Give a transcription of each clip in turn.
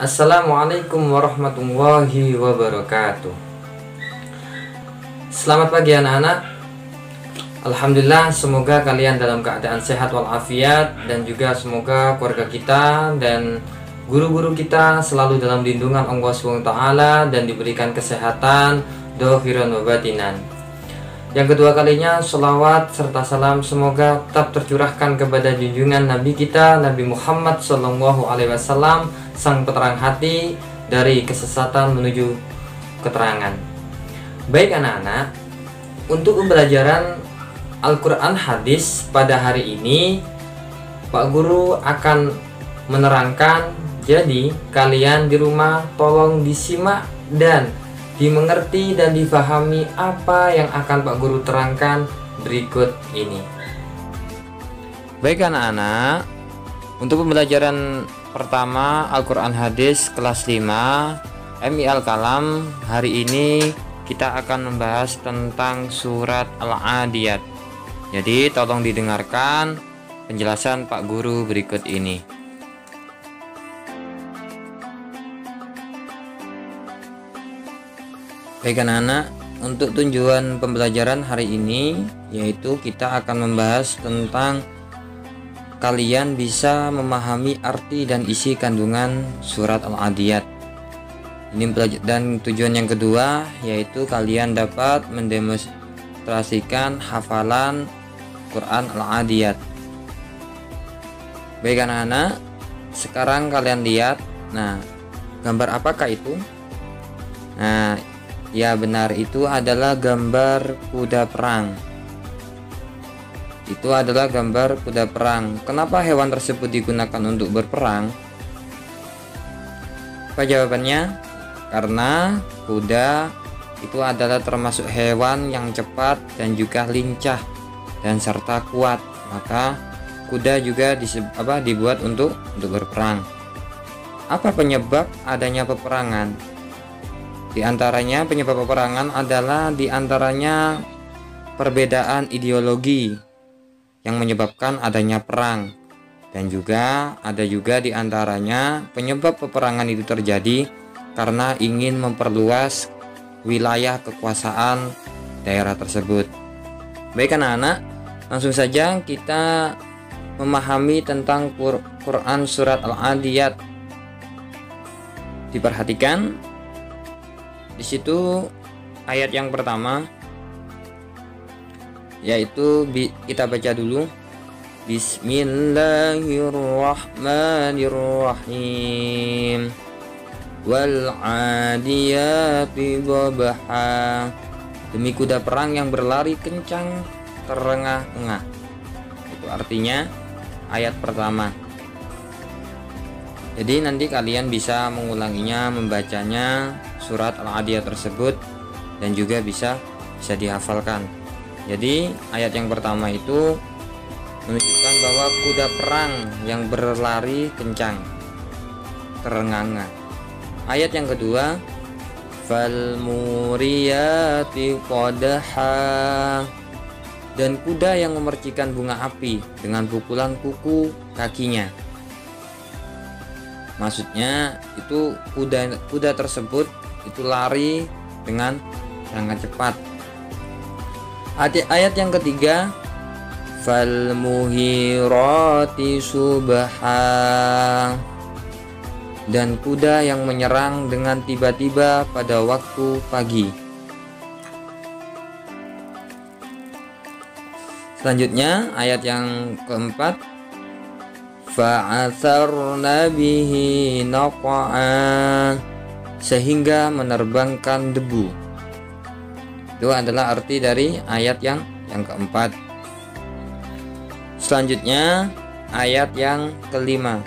Assalamualaikum warahmatullahi wabarakatuh. Selamat pagi anak-anak. Alhamdulillah, semoga kalian dalam keadaan sehat walafiat, dan juga semoga keluarga kita dan guru-guru kita selalu dalam lindungan Allah SWT dan diberikan kesehatan dohiran wa batinan. Yang kedua kalinya, sholawat serta salam semoga tetap tercurahkan kepada junjungan Nabi kita, Nabi Muhammad SAW, sang peterang hati dari kesesatan menuju keterangan. Baik anak-anak, untuk pembelajaran Al-Quran Hadis pada hari ini, Pak Guru akan menerangkan. Jadi kalian di rumah tolong disimak dan dimengerti dan difahami apa yang akan Pak Guru terangkan berikut ini. Baik anak-anak, untuk pembelajaran pertama Al-Quran Hadis kelas 5 MI Al-Kalam, hari ini kita akan membahas tentang surat Al-Adiyat. Jadi tolong didengarkan penjelasan Pak Guru berikut ini. Baik anak-anak, untuk tujuan pembelajaran hari ini yaitu kita akan membahas tentang kalian bisa memahami arti dan isi kandungan surat Al-Adiyat. Dan tujuan yang kedua yaitu kalian dapat mendemonstrasikan hafalan Quran Al-Adiyat. Baik anak-anak, sekarang kalian lihat. Nah, gambar apakah itu? Nah, ya benar, itu adalah gambar kuda perang. Itu adalah gambar kuda perang. Kenapa hewan tersebut digunakan untuk berperang? Apa jawabannya? Karena kuda itu adalah termasuk hewan yang cepat dan juga lincah dan serta kuat. Maka kuda juga dibuat untuk berperang. Apa penyebab adanya peperangan? Di antaranya penyebab peperangan adalah perbedaan ideologi yang menyebabkan adanya perang, dan juga ada di antaranya penyebab peperangan itu terjadi karena ingin memperluas wilayah kekuasaan daerah tersebut. Baik anak-anak, langsung saja kita memahami tentang Quran surat Al-Adiyat. Diperhatikan di situ ayat yang pertama, yaitu kita baca dulu. Bismillahirrahmanirrahim. Wal 'adiyati dhabha. Demi kuda perang yang berlari kencang terengah-engah. Itu artinya ayat pertama. Jadi nanti kalian bisa mengulanginya, membacanya surat Al-Adiyat tersebut, dan juga bisa dihafalkan. Jadi ayat yang pertama itu menunjukkan bahwa kuda perang yang berlari kencang terengah-engah. Ayat yang kedua, fal muriyati qadha, dan kuda yang memercikan bunga api dengan pukulan kuku kakinya. Maksudnya itu kuda tersebut itu lari dengan sangat cepat. Ayat yang ketiga, fal muhirati subha, dan kuda yang menyerang dengan tiba-tiba pada waktu pagi. Selanjutnya ayat yang keempat, fa'atharna bihi naqa'a, sehingga menerbangkan debu. Itu adalah arti dari ayat yang keempat. Selanjutnya ayat yang kelima,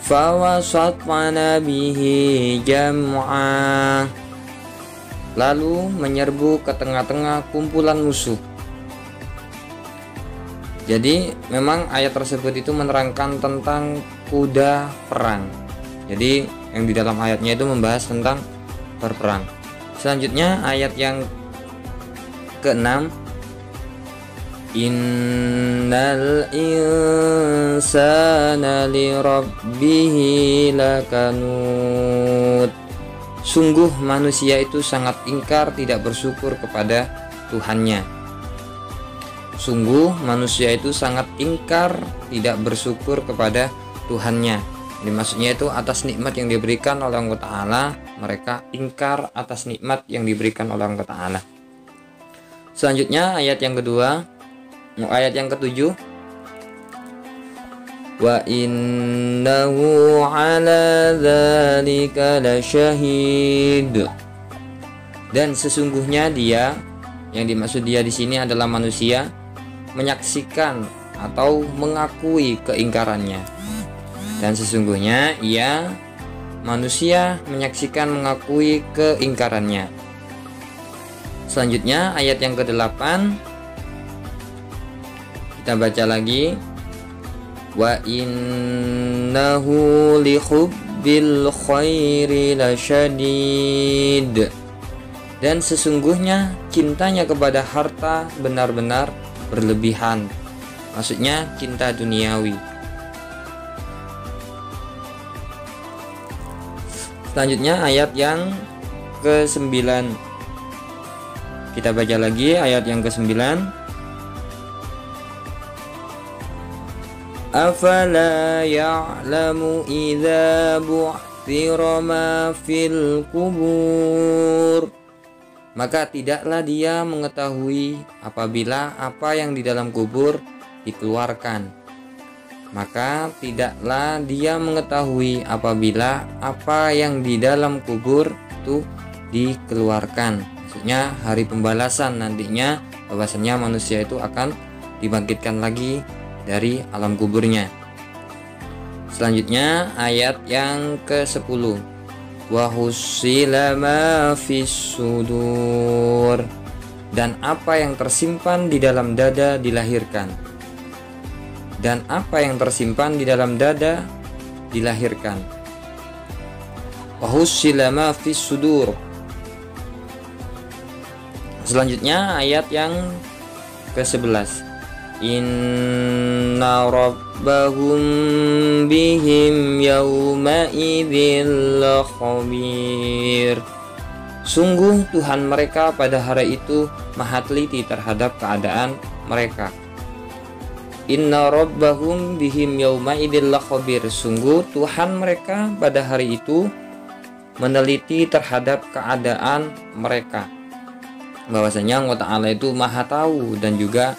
fawasatna bihi jam'a, lalu menyerbu ke tengah-tengah kumpulan musuh. Jadi memang ayat tersebut itu menerangkan tentang kuda perang. Jadi yang di dalam ayatnya itu membahas tentang berperang. Selanjutnya ayat yang ke-6, Innal insana lirabbihi lakanud. Sungguh manusia itu sangat ingkar, tidak bersyukur kepada Tuhannya. Sungguh manusia itu sangat ingkar, tidak bersyukur kepada Tuhannya. Ini maksudnya itu atas nikmat yang diberikan oleh Allah Ta'ala, mereka ingkar atas nikmat yang diberikan oleh Allah Ta'ala. Selanjutnya ayat yang kedua, ayat yang ketujuh. Wa innahu ala dzalika lasyahid. Dan sesungguhnya dia, yang dimaksud dia di sini adalah manusia, menyaksikan atau mengakui keingkarannya. Dan sesungguhnya ia, manusia, menyaksikan mengakui keingkarannya. Selanjutnya ayat yang ke-8, kita baca lagi. Wa innahu lihubbil khairi lasyadid. Dan sesungguhnya cintanya kepada harta benar-benar berlebihan. Maksudnya cinta duniawi. Selanjutnya ayat yang ke-9. Kita baca lagi ayat yang ke-9. Afala ya'lamu idza bu'thira ma fil kubur. Maka tidaklah dia mengetahui apabila apa yang di dalam kubur dikeluarkan. Maka tidaklah dia mengetahui apabila apa yang di dalam kubur itu dikeluarkan. Maksudnya hari pembalasan nantinya, bahwasanya manusia itu akan dibangkitkan lagi dari alam kuburnya. Selanjutnya ayat yang ke-10. Wa husila ma fis sudur. Dan apa yang tersimpan di dalam dada dilahirkan. Dan apa yang tersimpan di dalam dada dilahirkan. Wa husila ma fis sudur. Selanjutnya ayat yang ke-11. Inna rabbahum bihim yawma idzil khabir. Sungguh Tuhan mereka pada hari itu maha teliti terhadap keadaan mereka. Inna rabbahum bihim yawma idzil khabir. Sungguh Tuhan mereka pada hari itu meneliti terhadap keadaan mereka. Bahwasanya Allah Ta'ala itu maha tahu dan juga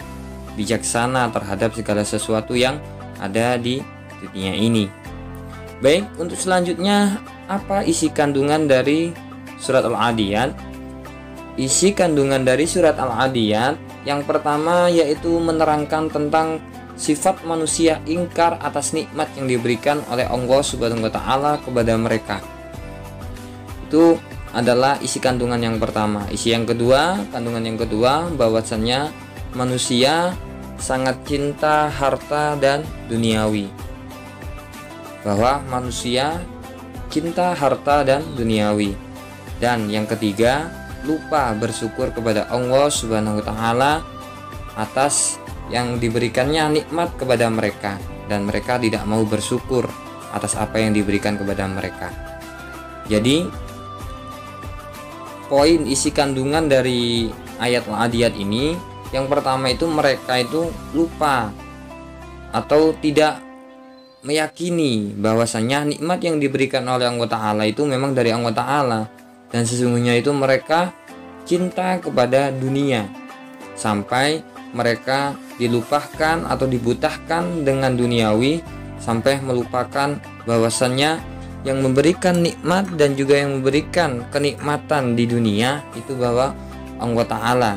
bijaksana terhadap segala sesuatu yang ada di dunia ini. Baik, untuk selanjutnya apa isi kandungan dari surat Al-Adiyat? Isi kandungan dari surat Al-Adiyat yang pertama yaitu menerangkan tentang sifat manusia ingkar atas nikmat yang diberikan oleh Allah Subhanahu wa Ta'ala kepada mereka. Itu adalah isi kandungan yang pertama. Isi yang kedua, kandungan yang kedua, bahwasannya manusia sangat cinta harta dan duniawi. Bahwa manusia cinta harta dan duniawi. Dan yang ketiga, lupa bersyukur kepada Allah Subhanahu wa Ta'ala atas yang diberikannya nikmat kepada mereka, dan mereka tidak mau bersyukur atas apa yang diberikan kepada mereka. Jadi poin isi kandungan dari ayat Al-Adiyat ini, yang pertama itu mereka itu lupa atau tidak meyakini bahwasanya nikmat yang diberikan oleh Allah Ta'ala itu memang dari Allah Ta'ala, dan sesungguhnya itu mereka cinta kepada dunia sampai mereka dilupakan atau dibutahkan dengan duniawi sampai melupakan bahwasannya yang memberikan nikmat dan juga yang memberikan kenikmatan di dunia itu bahwa Allah Ta'ala.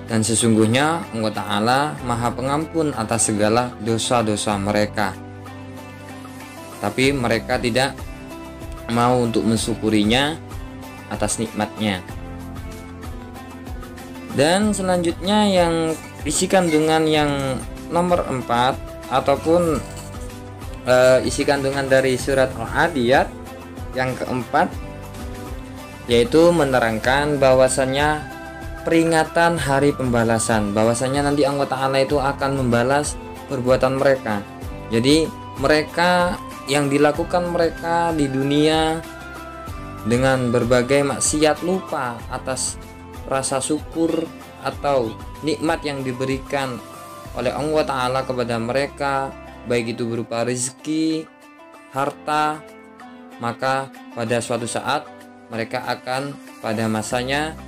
Dan sesungguhnya Allah Ta'ala maha pengampun atas segala dosa-dosa mereka. Tapi mereka tidak mau untuk mensyukurinya atas nikmatnya. Dan selanjutnya yang isi kandungan yang nomor 4 ataupun isi kandungan dari surat Al-Adiyat yang keempat, yaitu menerangkan bahwasannya peringatan hari pembalasan, bahwasanya nanti Allah Ta'ala itu akan membalas perbuatan mereka. Jadi mereka yang dilakukan mereka di dunia dengan berbagai maksiat, lupa atas rasa syukur atau nikmat yang diberikan oleh Allah Ta'ala kepada mereka, baik itu berupa rezeki, harta, maka pada suatu saat mereka akan pada masanya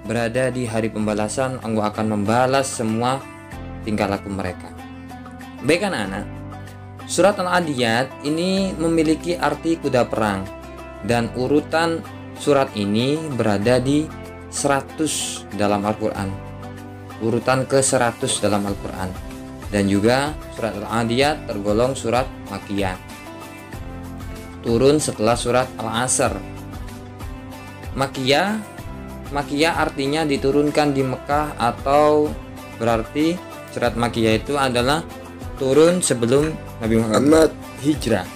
berada di hari pembalasan. Allah akan membalas semua tingkah laku mereka. Baik anak-anak, surat Al-Adiyat ini memiliki arti kuda perang, dan urutan surat ini berada di 100 dalam Al-Quran, urutan ke 100 dalam Al-Quran. Dan juga surat Al-Adiyat tergolong surat Makkiyah, turun setelah surat Al-Asr. Makkiyah artinya diturunkan di Mekah, atau berarti surat Makkiyah itu adalah turun sebelum Nabi Muhammad hijrah.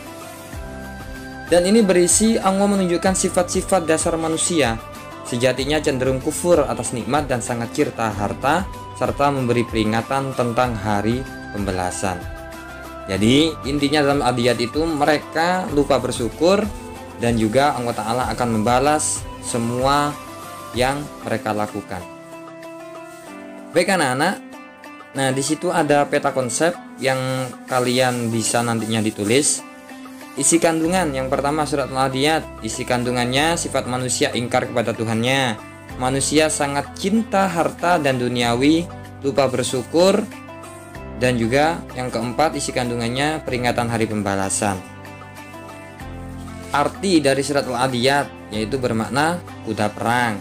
Dan ini berisi Allah menunjukkan sifat-sifat dasar manusia, sejatinya cenderung kufur atas nikmat dan sangat cinta harta, serta memberi peringatan tentang hari pembalasan. Jadi intinya dalam Adiyat itu mereka lupa bersyukur, dan juga Allah Ta'ala akan membalas semua yang mereka lakukan. Baik anak-anak, nah di situ ada peta konsep yang kalian bisa nantinya ditulis. Isi kandungan yang pertama surat Al-Adiyat, isi kandungannya sifat manusia ingkar kepada Tuhannya. Manusia sangat cinta harta dan duniawi, lupa bersyukur. Dan juga yang keempat, isi kandungannya peringatan hari pembalasan. Arti dari surat Al-Adiyat yaitu bermakna kuda perang.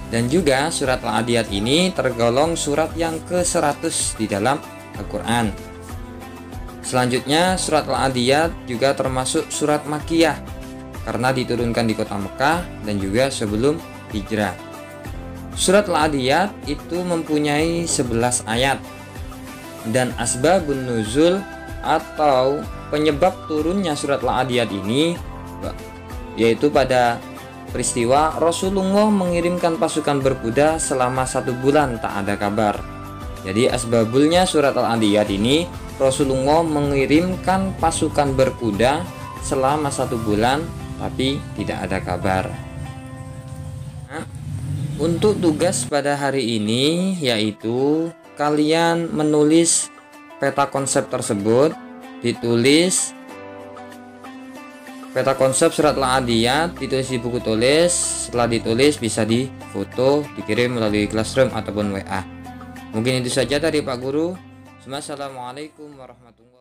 Dan juga surat Al-Adiyat ini tergolong surat yang ke-100 di dalam Al-Quran. Selanjutnya surat Al-Adiyat juga termasuk surat Makkiyah karena diturunkan di kota Mekah dan juga sebelum hijrah. Surat Al-Adiyat itu mempunyai 11 ayat, dan asbabun nuzul atau penyebab turunnya surat Al-Adiyat ini yaitu pada peristiwa Rasulullah mengirimkan pasukan berkuda selama 1 bulan tak ada kabar. Jadi asbabulnya surat Al-Adiyat ini, Rasulullah mengirimkan pasukan berkuda selama 1 bulan tapi tidak ada kabar. Nah, untuk tugas pada hari ini yaitu kalian menulis peta konsep tersebut, ditulis peta konsep surat Al-Adiyat, ditulis di buku tulis. Setelah ditulis bisa difoto, dikirim melalui Classroom ataupun WA. Mungkin itu saja dari Pak Guru. Assalamualaikum warahmatullahi wabarakatuh.